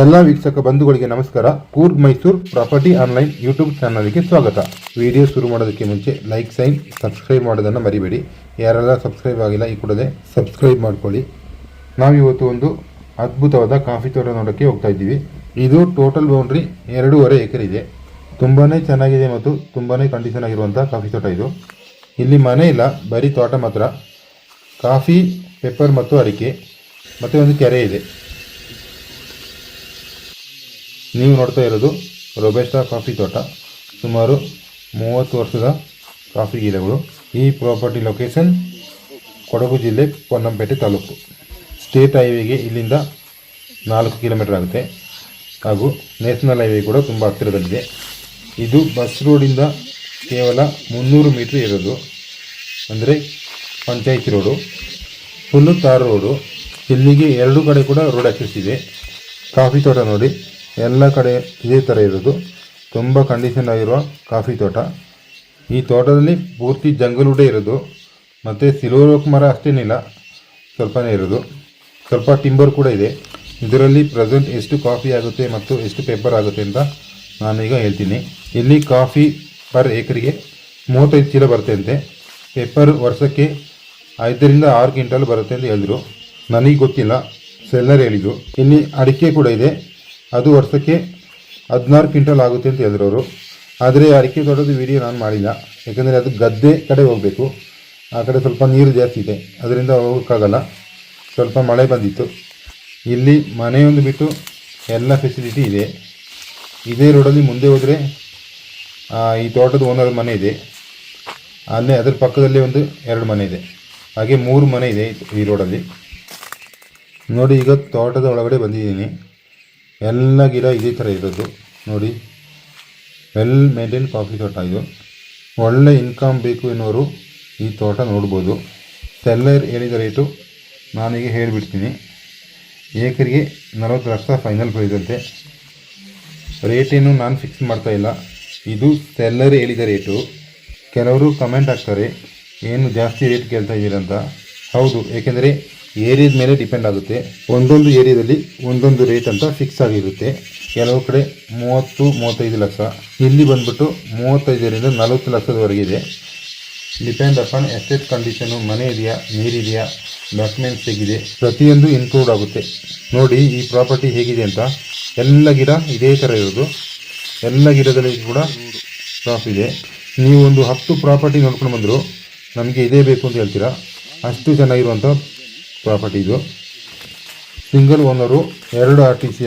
ಎಲ್ಲ ವೀಕ್ಷಕ ಬಂಧುಗಳಿಗೆ ನಮಸ್ಕಾರ. Coorg Mysuru property online YouTube ಚಾನಲ್ಗೆ ಸ್ವಾಗತ. ವಿಡಿಯೋ ಶುರು ಮಾಡೋದಕ್ಕೆ ಮುಂಚೆ ಲೈಕ್ ಸೈನ್ ಸಬ್ಸ್ಕ್ರೈಬ್ ಮಾಡೋದನ್ನು ಮರಿಬೇಡಿ. ಯಾರೆಲ್ಲ ಸಬ್ಸ್ಕ್ರೈಬ್ ಆಗಿಲ್ಲ ಈ ಕೂಡಲೇ ಸಬ್ಸ್ಕ್ರೈಬ್ ಮಾಡ್ಕೊಳ್ಳಿ. ನಾವಿವತ್ತು ಒಂದು ಅದ್ಭುತವಾದ ಕಾಫಿ ತೋಟ ನೋಡೋಕ್ಕೆ ಹೋಗ್ತಾ ಇದ್ದೀವಿ. ಇದು ಟೋಟಲ್ ಬೌಂಡ್ರಿ 2.5 ಎಕರೆ ಇದೆ. ತುಂಬಾ ಚೆನ್ನಾಗಿದೆ ಮತ್ತು ತುಂಬಾ ಕಂಡೀಷನ್ ಆಗಿರುವಂಥ ಕಾಫಿ ತೋಟ ಇದು. ಇಲ್ಲಿ ಮನೆ ಇಲ್ಲ, ಬರೀ ತೋಟ ಮಾತ್ರ. ಕಾಫಿ, ಪೆಪ್ಪರ್ ಮತ್ತು ಅಡಿಕೆ ಮತ್ತು ಒಂದು ಕೆರೆ ಇದೆ. ನೀವು ನೋಡ್ತಾ ಇರೋದು ರೋಬಸ್ಟಾ ಕಾಫಿ ತೋಟ. ಸುಮಾರು 30 ವರ್ಷದ ಕಾಫಿ ಗಿಡಗಳು. ಈ ಪ್ರಾಪರ್ಟಿ ಲೊಕೇಶನ್ ಕೊಡಗು ಜಿಲ್ಲೆ ಪೊನ್ನಂಪೇಟೆ ತಾಲೂಕು. ಸ್ಟೇಟ್ ಹೈವೇಗೆ ಇಲ್ಲಿಂದ 4 ಕಿಲೋಮೀಟರ್ ಆಗುತ್ತೆ ಹಾಗೂ ನ್ಯಾಷನಲ್ ಹೈವೇ ಕೂಡ ತುಂಬ ಹತ್ತಿರದಲ್ಲಿದೆ. ಇದು ಬಸ್ ರೋಡಿಂದ ಕೇವಲ 300 ಮೀಟ್ರ್ ಇರೋದು. ಅಂದರೆ ಪಂಚಾಯತಿ ರೋಡು, ಫುಲ್ಲು ತಾರ್ ರೋಡು. ಇಲ್ಲಿಗೆ 2 ಕಡೆ ಕೂಡ ರೋಡ್ ಆಕ್ಸೆಸ್ ಇದೆ. ಕಾಫಿ ತೋಟ ನೋಡಿ, ಎಲ್ಲ ಕಡೆ ಇದೇ ಥರ ಇರೋದು. ತುಂಬ ಕಂಡೀಷನ್ ಆಗಿರುವ ಕಾಫಿ ತೋಟ. ಈ ತೋಟದಲ್ಲಿ ಪೂರ್ತಿ ಜಂಗಲುಡೆ ಇರೋದು ಮತ್ತು ಸಿಲ್ವರ್ ಓಕ್ ಮರ ಅಷ್ಟೇನಿಲ್ಲ, ಸ್ವಲ್ಪನೇ ಇರೋದು. ಸ್ವಲ್ಪ ಟಿಂಬರ್ ಕೂಡ ಇದೆ. ಇದರಲ್ಲಿ ಪ್ರೆಸೆಂಟ್ ಎಷ್ಟು ಕಾಫಿ ಆಗುತ್ತೆ ಮತ್ತು ಎಷ್ಟು ಪೇಪರ್ ಆಗುತ್ತೆ ಅಂತ ನಾನೀಗ ಹೇಳ್ತೀನಿ. ಇಲ್ಲಿ ಕಾಫಿ ಪರ್ ಏಕರಿಗೆ 35 ಚೀಲ ಬರುತ್ತೆ ಅಂತೆ. ಪೇಪರ್ ವರ್ಷಕ್ಕೆ 5 ರಿಂದ 6 ಕ್ವಿಂಟಲ್ ಬರುತ್ತೆ ಅಂತ ಹೇಳಿದ್ರು. ನನಗೆ ಗೊತ್ತಿಲ್ಲ, ಸೆಲ್ಲರ್ ಹೇಳಿದರು. ಇಲ್ಲಿ ಅಡಿಕೆ ಕೂಡ ಇದೆ. ಅದು ವರ್ಷಕ್ಕೆ 16 ಕ್ವಿಂಟಲ್ ಆಗುತ್ತೆ ಅಂತ ಹೇಳಿದ್ರು ಅವರು. ಆದರೆ ಅಡಿಕೆ ತೋಟದ ವಿಡಿಯೋ ನಾನು ಮಾಡಿಲ್ಲ, ಯಾಕಂದರೆ ಅದು ಗದ್ದೆ ಕಡೆ ಹೋಗಬೇಕು. ಆ ಕಡೆ ಸ್ವಲ್ಪ ನೀರು ಜಾಸ್ತಿ ಇದೆ, ಅದರಿಂದ ಹೋಗೋಕ್ಕಾಗಲ್ಲ. ಸ್ವಲ್ಪ ಮಳೆ ಬಂದಿತ್ತು. ಇಲ್ಲಿ ಮನೆಯೊಂದು ಬಿಟ್ಟು ಎಲ್ಲ ಫೆಸಿಲಿಟಿ ಇದೆ. ಇದೇ ರೋಡಲ್ಲಿ ಮುಂದೆ ಹೋದರೆ ಈ ತೋಟದ ಓನರ್ ಮನೆ ಇದೆ. ಅಲ್ಲೇ ಅದರ ಪಕ್ಕದಲ್ಲೇ ಒಂದು 2 ಮನೆ ಇದೆ. ಹಾಗೆ 3 ಮನೆ ಇದೆ ಈ ರೋಡಲ್ಲಿ. ನೋಡಿ, ಈಗ ತೋಟದ ಒಳಗಡೆ ಬಂದಿದ್ದೀನಿ. ಎಲ್ಲ ಗಿಡ ಇದೇ ಥರ ಇರೋದು ನೋಡಿ. ವೆಲ್ ಮೇಂಟೈನ್ ಕಾಫಿ ತೋಟ ಇದು. ಒಳ್ಳೆ ಇನ್ಕಮ್ ಬೇಕು ಎನ್ನುವರು ಈ ತೋಟ ನೋಡ್ಬೋದು. ಸೆಲ್ಲರ್ ಹೇಳಿದ ರೇಟು ನಾನೀಗ ಹೇಳಿಬಿಡ್ತೀನಿ. ಏಕರಿಗೆ 40 ಲಕ್ಷ ಫೈನಲ್ ಪ್ರೈಸ್ ಅಂತೆ. ರೇಟೇನು ನಾನು ಫಿಕ್ಸ್ ಮಾಡ್ತಾ ಇಲ್ಲ, ಇದು ಸೆಲ್ಲರ್ ಹೇಳಿದ ರೇಟು. ಕೆಲವರು ಕಮೆಂಟ್ ಹಾಕ್ತಾರೆ, ಏನು ಜಾಸ್ತಿ ರೇಟ್ ಕೇಳ್ತಾ ಇದ್ದೀರಂತ. ಹೌದು, ಏಕೆಂದರೆ ಏರಿಯಾದ ಮೇಲೆ ಡಿಪೆಂಡ್ ಆಗುತ್ತೆ. ಒಂದೊಂದು ಏರಿಯಾದಲ್ಲಿ ಒಂದೊಂದು ರೇಟ್ ಅಂತ ಫಿಕ್ಸ್ ಆಗಿರುತ್ತೆ. ಕೆಲವು ಕಡೆ 30-35 ಲಕ್ಷ, ಇಲ್ಲಿ ಬಂದ್ಬಿಟ್ಟು 35 ರಿಂದ 40 ಲಕ್ಷದವರೆಗೆ ಇದೆ. ಡಿಪೆಂಡ್ ಅಪಾನ್ ಎಸ್ಟೇಟ್ ಕಂಡೀಷನು, ಮನೆ ಇದೆಯಾ, ನೀರಿದೆಯಾ, ಡಾಕ್ಯುಮೆಂಟ್ಸ್ ಹೇಗಿದೆ, ಪ್ರತಿಯೊಂದು ಇನ್ಕ್ಲೂಡ್ ಆಗುತ್ತೆ. ನೋಡಿ ಈ ಪ್ರಾಪರ್ಟಿ ಹೇಗಿದೆ ಅಂತ. ಎಲ್ಲ ಗಿಡ ಇದೇ ಥರ ಇರೋದು. ಎಲ್ಲ ಗಿಡದಲ್ಲಿ ಕೂಡ ಸ್ಟಾಪ್ ಇದೆ. ನೀವು ಒಂದು 10 ಪ್ರಾಪರ್ಟಿ ನೋಡ್ಕೊಂಡು ಬಂದರು ನಮಗೆ ಇದೇ ಬೇಕು ಅಂತ ಹೇಳ್ತೀರಾ, ಅಷ್ಟು ಚೆನ್ನಾಗಿರುವಂಥ ಪ್ರಾಪರ್ಟಿ ಇದು. Single owner, 2 RTC